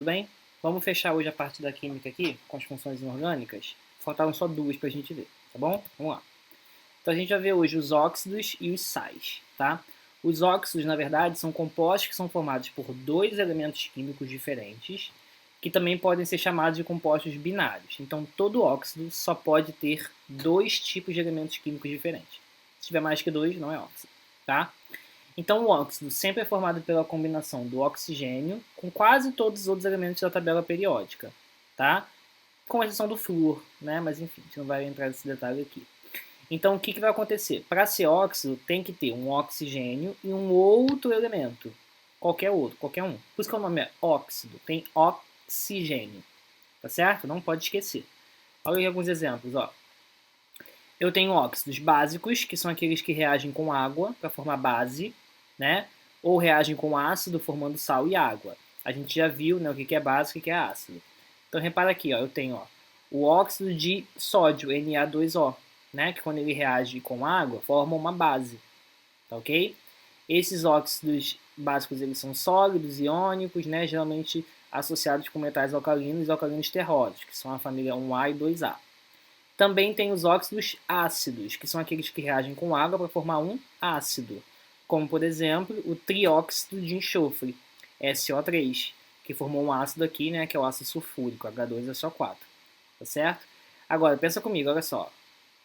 bem? Vamos fechar hoje a parte da química aqui, com as funções inorgânicas. Faltaram só duas para a gente ver, tá bom? Vamos lá. Então a gente vai ver hoje os óxidos e os sais, tá? Os óxidos, na verdade, são compostos que são formados por dois elementos químicos diferentes, que também podem ser chamados de compostos binários. Então todo óxido só pode ter dois tipos de elementos químicos diferentes. Se tiver mais que dois, não é óxido, tá? Então o óxido sempre é formado pela combinação do oxigênio com quase todos os outros elementos da tabela periódica, tá? Com exceção do flúor, né? Mas enfim, a gente não vai entrar nesse detalhe aqui. Então o que vai acontecer? Para ser óxido tem que ter um oxigênio e um outro elemento. Qualquer outro, qualquer um. Por isso que o nome é óxido, tem oxigênio, tá certo? Não pode esquecer. Olha aí alguns exemplos, ó. Eu tenho óxidos básicos, que são aqueles que reagem com água para formar base, né? Ou reagem com ácido, formando sal e água. A gente já viu, né, o que é básico e o que é ácido. Então repara aqui, ó, eu tenho o óxido de sódio, Na2O, né, que quando ele reage com água, forma uma base, tá ok? Esses óxidos básicos eles são sólidos, iônicos, né, geralmente associados com metais alcalinos e alcalinos terrosos, que são a família 1A e 2A. Também tem os óxidos ácidos, que são aqueles que reagem com água para formar um ácido, como por exemplo o trióxido de enxofre, SO3, que formou um ácido aqui, né, que é o ácido sulfúrico, H2SO4, tá certo? Agora, pensa comigo, olha só,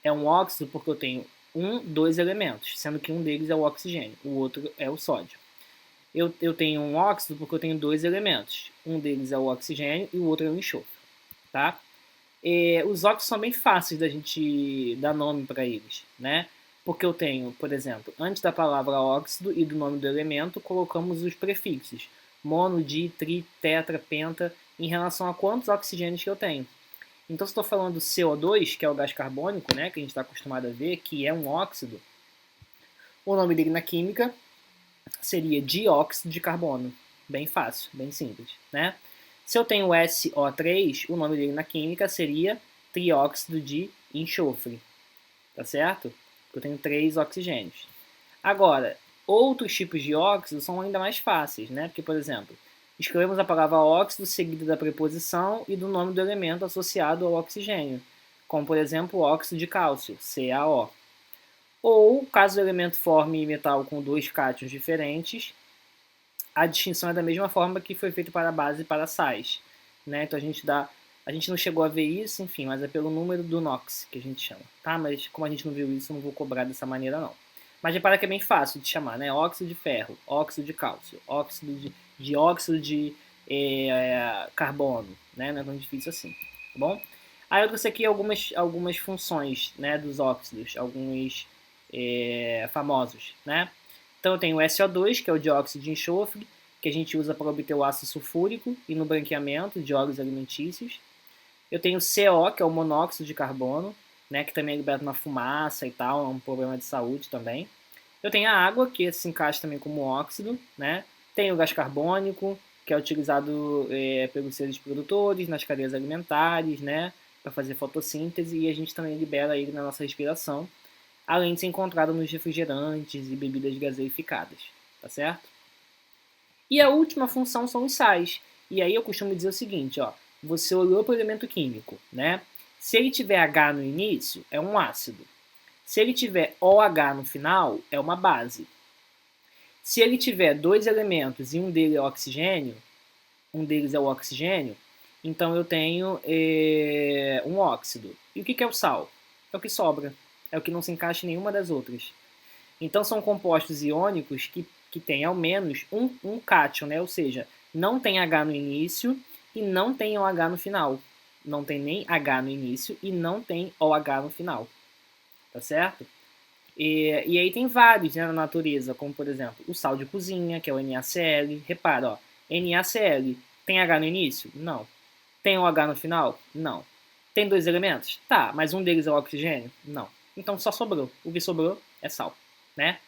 é um óxido porque eu tenho dois elementos, sendo que um deles é o oxigênio, o outro é o sódio. Eu tenho um óxido porque eu tenho dois elementos, um deles é o oxigênio e o outro é o enxofre, tá? Os óxidos são bem fáceis da gente dar nome para eles, né? Porque eu tenho, por exemplo, antes da palavra óxido e do nome do elemento, colocamos os prefixos mono, di, tri, tetra, penta, em relação a quantos oxigênios que eu tenho. Então, se estou falando do CO2, que é o gás carbônico, né, que a gente está acostumado a ver, que é um óxido, o nome dele na química seria dióxido de carbono. Bem fácil, bem simples, né? Se eu tenho SO3, o nome dele na química seria trióxido de enxofre, tá certo? Porque eu tenho 3 oxigênios. Agora, outros tipos de óxido são ainda mais fáceis, né? Porque, por exemplo, escrevemos a palavra óxido seguida da preposição e do nome do elemento associado ao oxigênio, como, por exemplo, o óxido de cálcio, CaO. Ou, caso o elemento forme metal com dois cátions diferentes, a distinção é da mesma forma que foi feito para a base e para sais, né? Então a gente não chegou a ver isso, enfim, mas é pelo número do NOx que a gente chama, tá? Mas como a gente não viu isso, eu não vou cobrar dessa maneira não. Mas repara que é bem fácil de chamar, né? Óxido de ferro, óxido de cálcio, óxido de dióxido de carbono, né? Não é tão difícil assim, tá bom? Aí eu trouxe aqui algumas funções, né, dos óxidos, alguns famosos, né? Então eu tenho o SO2, que é o dióxido de enxofre, que a gente usa para obter o ácido sulfúrico e no branqueamento de óleos alimentícios. Eu tenho o CO, que é o monóxido de carbono, né, que também é liberado na fumaça e tal, é um problema de saúde também. Eu tenho a água, que se encaixa também como óxido, né? Tem o gás carbônico, que é utilizado pelos seres produtores, nas cadeias alimentares, né, para fazer fotossíntese, e a gente também libera ele na nossa respiração, além de ser encontrado nos refrigerantes e bebidas gaseificadas, tá certo? E a última função são os sais. E aí eu costumo dizer o seguinte, ó, você olhou para o elemento químico, né? Se ele tiver H no início, é um ácido. Se ele tiver OH no final, é uma base. Se ele tiver dois elementos e um deles é oxigênio, um deles é o oxigênio, então eu tenho um óxido. E o que é o sal? É o que sobra. É o que não se encaixa em nenhuma das outras. Então são compostos iônicos que têm ao menos um cátion, né? Ou seja, não tem H no início e não tem OH no final. Não tem nem H no início e não tem OH no final. Tá certo? E aí tem vários, né, na natureza, como por exemplo o sal de cozinha, que é o NaCl. Repara, ó, NaCl tem H no início? Não. Tem OH no final? Não. Tem dois elementos? Tá, mas um deles é o oxigênio? Não. Então só sobrou. O que sobrou é sal, né?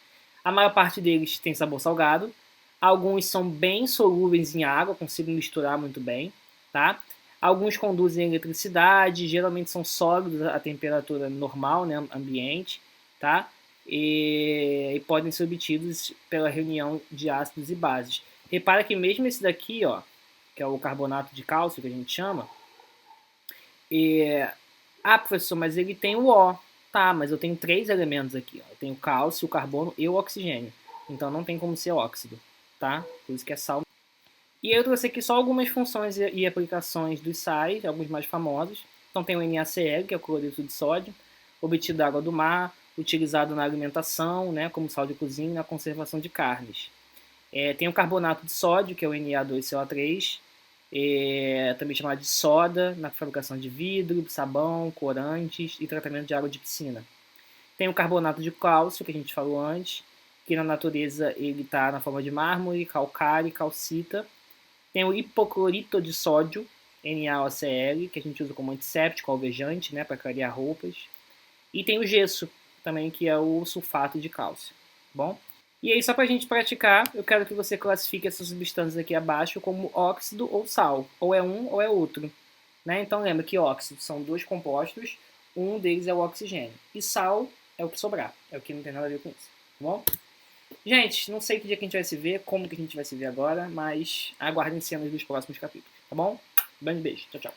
A maior parte deles tem sabor salgado. Alguns são bem solúveis em água, consigo misturar muito bem, tá? Alguns conduzem eletricidade, geralmente são sólidos a temperatura normal, né, ambiente, tá? E podem ser obtidos pela reunião de ácidos e bases. Repara que mesmo esse daqui, ó, que é o carbonato de cálcio, que a gente chama. Professor, mas ele tem o O. Tá, mas eu tenho 3 elementos aqui. Ó. Eu tenho o cálcio, o carbono e o oxigênio. Então não tem como ser óxido, tá? Por isso que é sal. E eu trouxe aqui só algumas funções e aplicações dos sais, alguns mais famosos. Então tem o NaCl, que é o cloreto de sódio, obtido da água do mar, utilizado na alimentação, né, como sal de cozinha e na conservação de carnes. Tem o carbonato de sódio, que é o Na2CO3, também chamado de soda, na fabricação de vidro, sabão, corantes e tratamento de água de piscina. Tem o carbonato de cálcio, que a gente falou antes, que na natureza ele está na forma de mármore, calcário e calcita. Tem o hipoclorito de sódio, NaOCl, que a gente usa como antisséptico, alvejante, né, para clarear roupas. E tem o gesso, também, que é o sulfato de cálcio. Bom? E aí, só para a gente praticar, eu quero que você classifique essas substâncias aqui abaixo como óxido ou sal. Ou é um ou é outro. Né? Então lembra que óxido são 2 compostos, um deles é o oxigênio. E sal é o que sobrar, é o que não tem nada a ver com isso. Tá bom? Gente, não sei que dia que a gente vai se ver, como que a gente vai se ver agora, mas aguardem cenas dos próximos capítulos, tá bom? Grande beijo, tchau, tchau.